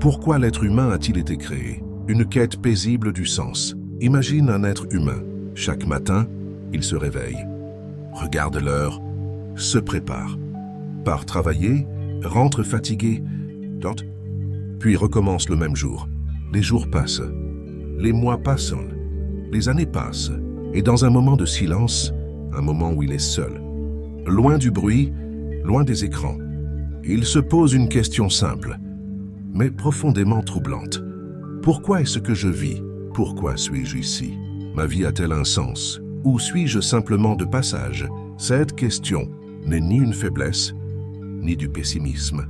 Pourquoi l'être humain a-t-il été créé? Une quête paisible du sens. Imagine un être humain. Chaque matin, il se réveille, regarde l'heure, se prépare, part travailler, rentre fatigué, puis recommence le même jour. Les jours passent, les mois passent, les années passent, et dans un moment de silence, un moment où il est seul, loin du bruit, loin des écrans, il se pose une question simple, mais profondément troublante. Pourquoi est-ce que je vis? Pourquoi suis-je ici? Ma vie a-t-elle un sens? Ou suis-je simplement de passage? Cette question n'est ni une faiblesse, ni du pessimisme,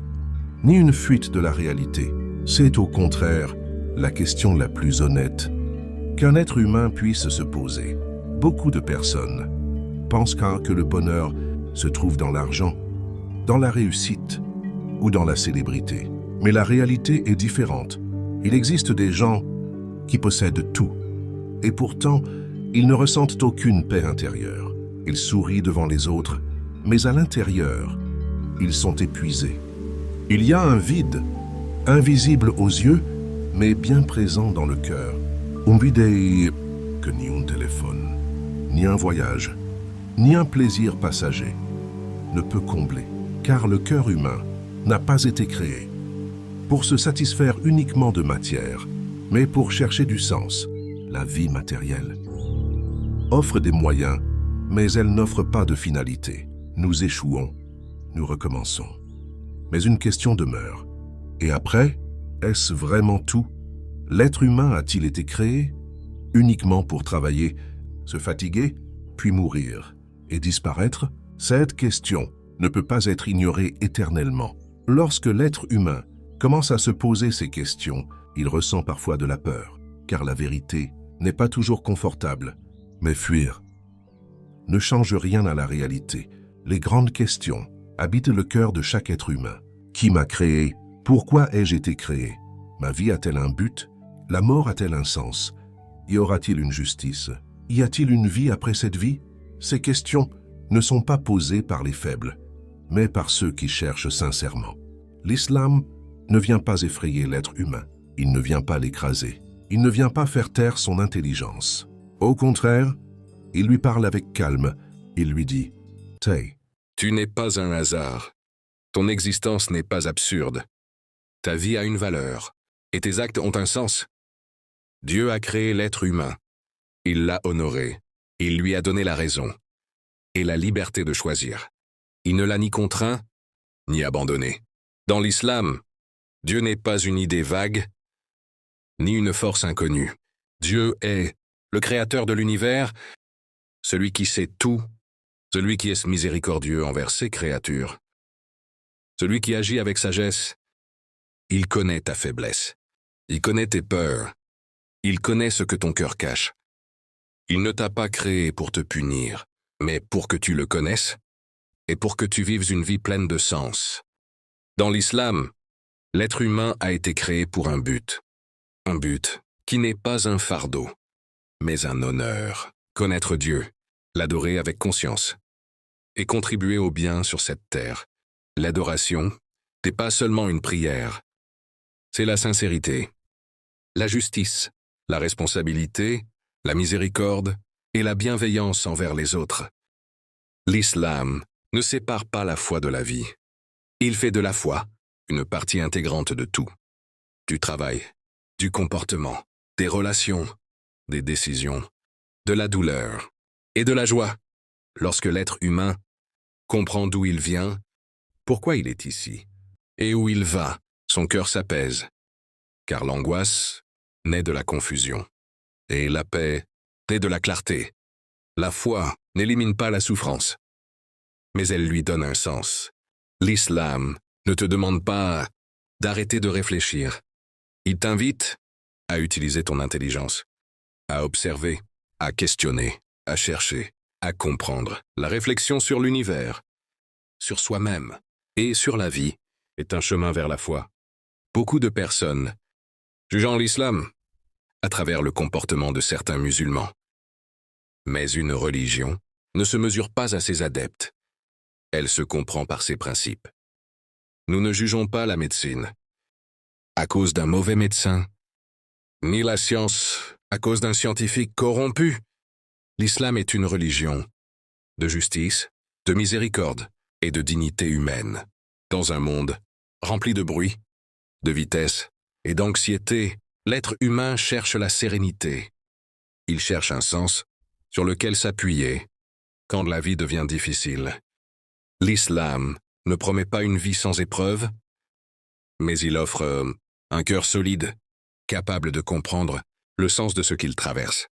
ni une fuite de la réalité. C'est au contraire la question la plus honnête qu'un être humain puisse se poser. Beaucoup de personnes pensent que le bonheur se trouve dans l'argent, dans la réussite ou dans la célébrité. Mais la réalité est différente. Il existe des gens qui possèdent tout, et pourtant, ils ne ressentent aucune paix intérieure. Ils sourient devant les autres, mais à l'intérieur, ils sont épuisés. Il y a un vide, invisible aux yeux, mais bien présent dans le cœur. Un vide que ni un téléphone, ni un voyage, ni un plaisir passager ne peut combler, car le cœur humain n'a pas été créé pour se satisfaire uniquement de matière, mais pour chercher du sens. La vie matérielle offre des moyens, mais elle n'offre pas de finalité. Nous échouons, nous recommençons. Mais une question demeure. Et après, est-ce vraiment tout? L'être humain a-t-il été créé uniquement pour travailler, se fatiguer, puis mourir et disparaître? Cette question ne peut pas être ignorée éternellement. Lorsque l'être humain commence à se poser ces questions, il ressent parfois de la peur, car la vérité n'est pas toujours confortable. Mais fuir ne change rien à la réalité. Les grandes questions habitent le cœur de chaque être humain. Qui m'a créé? Pourquoi ai-je été créé? Ma vie a-t-elle un but? La mort a-t-elle un sens? Y aura-t-il une justice? Y a-t-il une vie après cette vie? Ces questions ne sont pas posées par les faibles, mais par ceux qui cherchent sincèrement. L'islam ne vient pas effrayer l'être humain. Il ne vient pas l'écraser. Il ne vient pas faire taire son intelligence. Au contraire, il lui parle avec calme. Il lui dit « Tay, Tu n'es pas un hasard. Ton existence n'est pas absurde. Ta vie a une valeur, et tes actes ont un sens. Dieu a créé l'être humain. Il l'a honoré. Il lui a donné la raison et la liberté de choisir. Il ne l'a ni contraint, ni abandonné. Dans l'islam, Dieu n'est pas une idée vague, ni une force inconnue. Dieu est le créateur de l'univers, celui qui sait tout, celui qui est miséricordieux envers ses créatures, celui qui agit avec sagesse. Il connaît ta faiblesse, il connaît tes peurs, il connaît ce que ton cœur cache. Il ne t'a pas créé pour te punir, mais pour que tu le connaisses et pour que tu vives une vie pleine de sens. Dans l'islam, l'être humain a été créé pour un but qui n'est pas un fardeau, mais un honneur. Connaître Dieu, l'adorer avec conscience et contribuer au bien sur cette terre. L'adoration n'est pas seulement une prière, c'est la sincérité, la justice, la responsabilité, la miséricorde et la bienveillance envers les autres. L'islam ne sépare pas la foi de la vie. Il fait de la foi une partie intégrante de tout. Du travail, du comportement, des relations, des décisions, de la douleur et de la joie. Lorsque l'être humain comprend d'où il vient, pourquoi il est ici, et où il va, son cœur s'apaise. Car l'angoisse naît de la confusion, et la paix naît de la clarté. La foi n'élimine pas la souffrance, mais elle lui donne un sens. L'islam ne te demande pas d'arrêter de réfléchir. Il t'invite à utiliser ton intelligence, à observer, à questionner, à chercher, à comprendre. La réflexion sur l'univers, sur soi-même et sur la vie est un chemin vers la foi. Beaucoup de personnes jugeant l'islam à travers le comportement de certains musulmans. Mais une religion ne se mesure pas à ses adeptes. Elle se comprend par ses principes. Nous ne jugeons pas la médecine. à cause d'un mauvais médecin, ni la science à cause d'un scientifique corrompu. L'islam est une religion de justice, de miséricorde et de dignité humaine. Dans un monde rempli de bruit, de vitesse et d'anxiété, l'être humain cherche la sérénité. Il cherche un sens sur lequel s'appuyer quand la vie devient difficile. L'islam ne promet pas une vie sans épreuves, mais il offre un cœur solide, capable de comprendre le sens de ce qu'il traverse.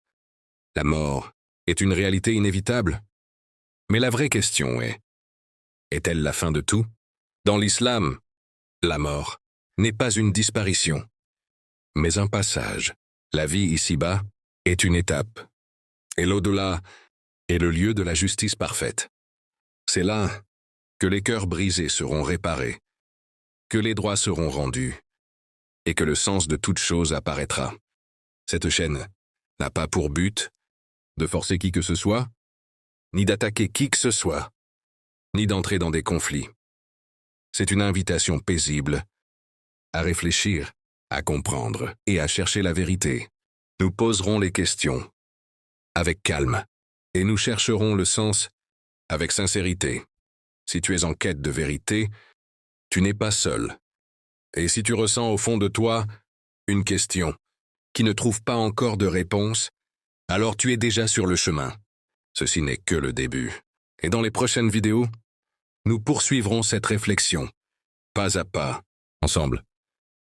La mort est une réalité inévitable, mais la vraie question est-elle la fin de tout? Dans l'islam, la mort n'est pas une disparition, mais un passage. La vie ici-bas est une étape, et l'au-delà est le lieu de la justice parfaite. C'est là que les cœurs brisés seront réparés, que les droits seront rendus, et que le sens de toute chose apparaîtra. Cette chaîne n'a pas pour but de forcer qui que ce soit, ni d'attaquer qui que ce soit, ni d'entrer dans des conflits. C'est une invitation paisible à réfléchir, à comprendre et à chercher la vérité. Nous poserons les questions avec calme et nous chercherons le sens avec sincérité. Si tu es en quête de vérité, tu n'es pas seul. Et si tu ressens au fond de toi une question qui ne trouve pas encore de réponse, alors tu es déjà sur le chemin. Ceci n'est que le début. Et dans les prochaines vidéos, nous poursuivrons cette réflexion, pas à pas, ensemble.